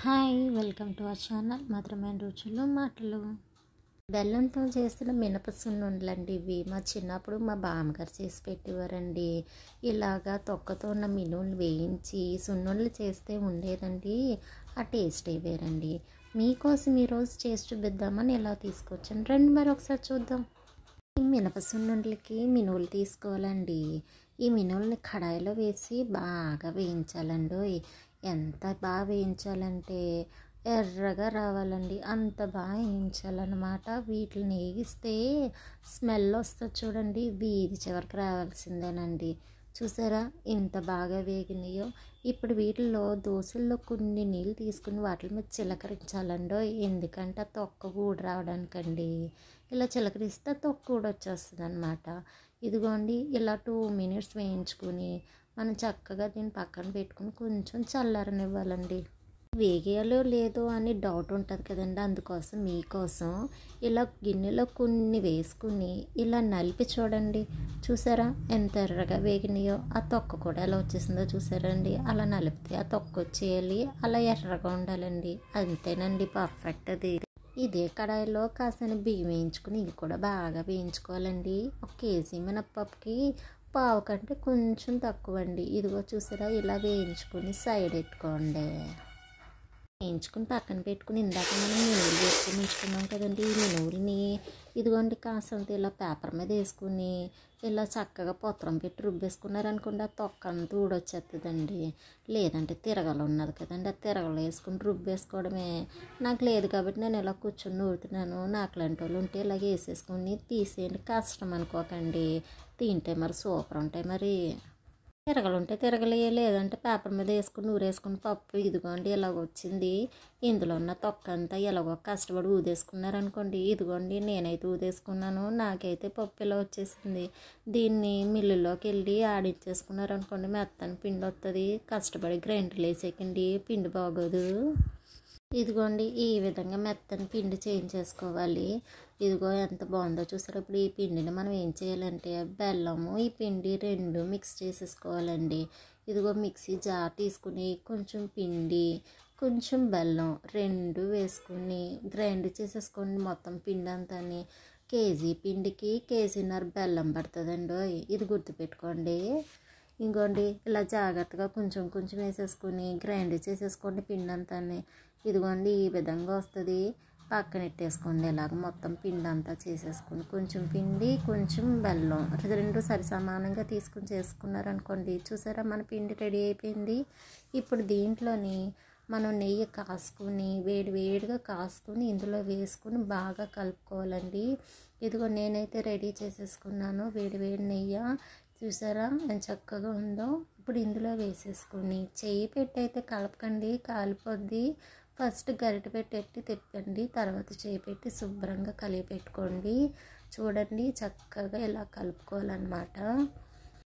Hi welcome to our channel మధురమైన రుచులు మాటలు. బెల్లంతో చేసిన మినప సున్నుండలండి ఇవి. మా చిన్నప్పుడు మా బామ్మగారు చేసి పెట్టేవారండి. ఇలాగా తొక్కతో ఉన్న మినువులు వేయించి సున్నుండలు చేస్తే ఉండేదండి ఆ టేస్టే వేరండి. మీకోసం ఈరోజు చేసి చూపిద్దామని ఇలా తీసుకొచ్చాను. రండి మరి ఒకసారి చూద్దాం. ఈ మినప సున్నుండలకి మినువులు తీసుకోవాలండి. ఈ మినువుల్ని కడాయిలో వేసి బాగా వేయించాలండి. ఎంత బాగా వేయించాలంటే ఎర్రగా రావాలండి, అంత బాగా వేయించాలన్నమాట. వీటిని వేగిస్తే స్మెల్ వస్తుంది చూడండి, వీధి చివరికి రావాల్సిందేనండి. చూసారా ఇంత బాగా వేగినాయో. ఇప్పుడు వీటిల్లో దోశల్లో కొన్ని నీళ్ళు తీసుకుని వాటి మీద చిలకరించాలండో, ఎందుకంటే తొక్క ఊడి రావడానికండి. ఇలా చిలకరిస్తే తొక్క ఊడి వచ్చేస్తుంది అనమాట. ఇదిగోండి ఇలా 2 minutes వేయించుకుని మనం చక్కగా దీన్ని పక్కన పెట్టుకుని కొంచెం చల్లారనివ్వాలండి. వేగేయాలో లేదో అని డౌట్ ఉంటుంది కదండి, అందుకోసం మీకోసం ఇలా గిన్నెలో కొన్ని వేసుకుని ఇలా నలిపి చూడండి. చూసారా ఎంత ఎర్రగా వేగినాయో. ఆ తొక్క కూడా ఎలా వచ్చేసిందో చూసారండి. అలా నలిపితే ఆ తొక్క వచ్చేయాలి, అలా ఎర్రగా ఉండాలండి. అంతేనండి, పర్ఫెక్ట్ అది. ఇదే కడాయిలో కాసిన బియ్యం వేయించుకుని ఇవి కూడా బాగా వేయించుకోవాలండి. 1 kg మినప్పప్పుకి పావు కంటే కొంచెం తక్కువ అండి. ఇదిగో చూసారా ఇలా వేయించుకుని సైడ్ పెట్టుకోండి. వేయించుకుని పక్కన పెట్టుకుని ఇందాక మనం మినువులు వేసుకుని ఉంచుకున్నాం కదండి. ఈ మినువుల్ని ఇదిగోండి కాసంత ఇలా పేపర్ మీద వేసుకుని ఇలా చక్కగా పొత్రం పెట్టి రుబ్బేసుకున్నారనుకోండి, ఆ తొక్క అంతా ఊడొచ్చేస్తుందండి. లేదంటే తిరగలు ఉన్నది కదండి, ఆ తిరగలు వేసుకుని రుబ్బేసుకోవడమే. నాకు లేదు కాబట్టి నేను ఇలా కూర్చొని నూరుతున్నాను. నాకు లాంటి వాళ్ళు ఉంటే ఇలాగ వేసేసుకుని తీసేయండి, కష్టం అనుకోకండి. తింటే మరి సూపర్ ఉంటాయి. మరి తిరగలు ఉంటే తిరగలే, లేదంటే పేపర్ మీద వేసుకుని నూరేసుకుని పప్పు ఇదిగోండి ఇలాగ వచ్చింది. ఇందులో ఉన్న తొక్క అంతా ఎలాగో కష్టపడి ఊదేసుకున్నారనుకోండి. ఇదిగోండి నేనైతే ఊదేసుకున్నాను, నాకైతే పప్పు ఇలా వచ్చేసింది. దీన్ని మిల్లులోకి వెళ్ళి ఆడించేసుకున్నారనుకోండి మెత్తని పిండి వస్తుంది. కష్టపడి గ్రైండర్లు వేసేకండి, పిండి బాగోదు. ఇదిగోండి ఈ విధంగా మెత్తని పిండి చేయించేసుకోవాలి. ఇదిగో ఎంత బాగుందో చూసారు. ఇప్పుడు ఈ పిండిని మనం ఏం చేయాలంటే బెల్లము ఈ పిండి 2 మిక్స్ చేసేసుకోవాలండి. ఇదిగో మిక్సీ జార్ తీసుకుని కొంచెం పిండి కొంచెం బెల్లం 2 వేసుకుని గ్రైండ్ చేసేసుకోండి మొత్తం పిండి అంతా. కేజీ పిండికి 1.5 kg బెల్లం పడుతుందండి, ఇది గుర్తుపెట్టుకోండి. ఇంకోండి ఇలా జాగ్రత్తగా కొంచెం కొంచెం వేసేసుకుని గ్రైండ్ చేసేసుకోండి పిండి అంతా. ఇదిగోండి ఈ విధంగా వస్తుంది. పక్కన పెట్టేసుకోండి. ఇలాగ మొత్తం పిండి అంతా చేసేసుకుని కొంచెం పిండి కొంచెం బెల్లం 2 సరిసమానంగా తీసుకుని చేసుకున్నారనుకోండి. చూసారా మన పిండి రెడీ అయిపోయింది. ఇప్పుడు దీంట్లోని మనం నెయ్యి కాసుకుని వేడిగా కాసుకుని ఇందులో వేసుకుని బాగా కలుపుకోవాలండి. ఇదిగో నేనైతే రెడీ చేసేసుకున్నాను వేడి నెయ్యి. చూసారా ఎంత చక్కగా ఉందో. ఇప్పుడు ఇందులో వేసేసుకుని చెయ్యి పెట్టి అయితే కలపకండి, కాలిపోద్ది. ఫస్ట్ గరిటె పెట్టి తిప్పండి, తర్వాత చేయి పెట్టి శుభ్రంగా కలిపి పెట్టుకోండి. చూడండి చక్కగా ఇలా కలుపుకోవాలన్నమాట.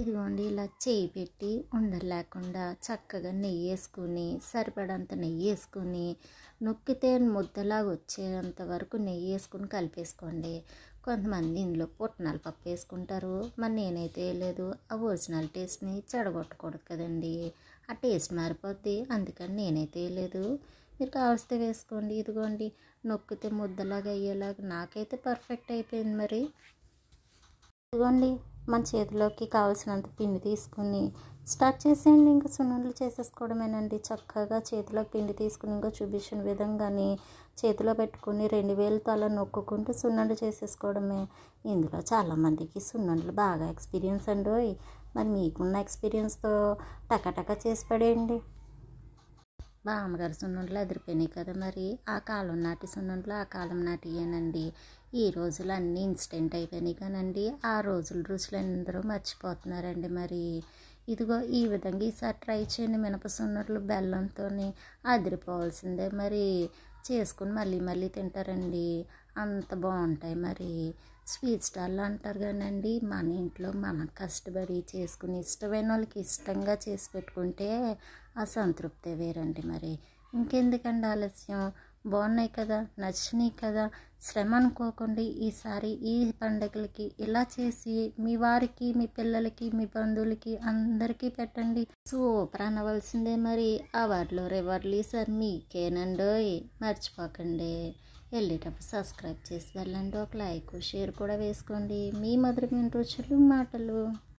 ఇదిగోండి ఇలా చేయి పెట్టి ఉండలు లేకుండా చక్కగా నెయ్యి వేసుకుని సరిపడంత నెయ్యి వేసుకుని నొక్కితే ముద్దలాగా వచ్చేంత వరకు నెయ్యి వేసుకుని కలిపేసుకోండి. కొంతమంది ఇందులో పుట్నాల పప్పు వేసుకుంటారు, మరి నేనైతే లేదు. ఆ ఒరిజినల్ టేస్ట్ని చెడగొట్టకూడదు కదండి, ఆ టేస్ట్ మారిపోద్ది. అందుకని నేనైతే లేదు. మీరు కావలిస్తే వేసుకోండి. ఇదిగోండి నొక్కితే ముద్దలాగా అయ్యేలాగా నాకైతే పర్ఫెక్ట్ అయిపోయింది. మరి ఇదిగోండి మన చేతిలోకి కావాల్సినంత పిండి తీసుకుని స్టార్ట్ చేసేయండి. ఇంకా సున్నుండలు చేసేసుకోవడమేనండి. చక్కగా చేతిలోకి పిండి తీసుకుని ఇంకా చూపించిన విధంగానే చేతిలో పెట్టుకుని 2 వేలతో అలా నొక్కుంటూ సున్నుండ చేసేసుకోవడమే. ఇందులో చాలామందికి సున్నుండలు బాగా ఎక్స్పీరియన్స్ అండి. మరి మీకున్న ఎక్స్పీరియన్స్తో టకటక చేసి పడేయండి. బామ్మగారు సున్నుండలు ఎదిరిపోయినాయి కదా. మరి ఆ కాలం నాటి సున్నుండలు ఆ కాలం నాటియేనండి. ఈ రోజులు అన్నీ ఇన్స్టెంట్ అయిపోయినాయి కానండి, ఆ రోజుల రుచులు అందరూ మర్చిపోతున్నారండి. మరి ఇదిగో ఈ విధంగా ఈసారి ట్రై చేయండి. మినప సున్నుండలు బెల్లంతో అదిరిపోవాల్సిందే. మరి చేసుకుని మళ్ళీ తింటారండి, అంత బాగుంటాయి. మరి స్వీట్ స్టాల్లో అంటారు కానండి, మన ఇంట్లో మనం కష్టపడి చేసుకుని ఇష్టమైన వాళ్ళకి ఇష్టంగా చేసి పెట్టుకుంటే ఆ సంతృప్తే వేరండి. మరి ఇంకెందుకండి ఆలస్యం, బాగున్నాయి కదా, నచ్చినాయి కదా, శ్రమ అనుకోకండి. ఈసారి ఈ పండగలకి ఇలా చేసి మీ వారికి, మీ పిల్లలకి, మీ బంధువులకి అందరికీ పెట్టండి. సూపర్ అనవలసిందే. మరి అవార్డులు రివార్డులు ఈసారి మీకేనండోయ్. మర్చిపోకండి. వెళ్ళేటప్పుడు సబ్స్క్రైబ్ చేసి వెళ్ళండి. ఒక లైక్ షేర్ కూడా వేసుకోండి. మీ మధురమైన రుచులు మాటలు.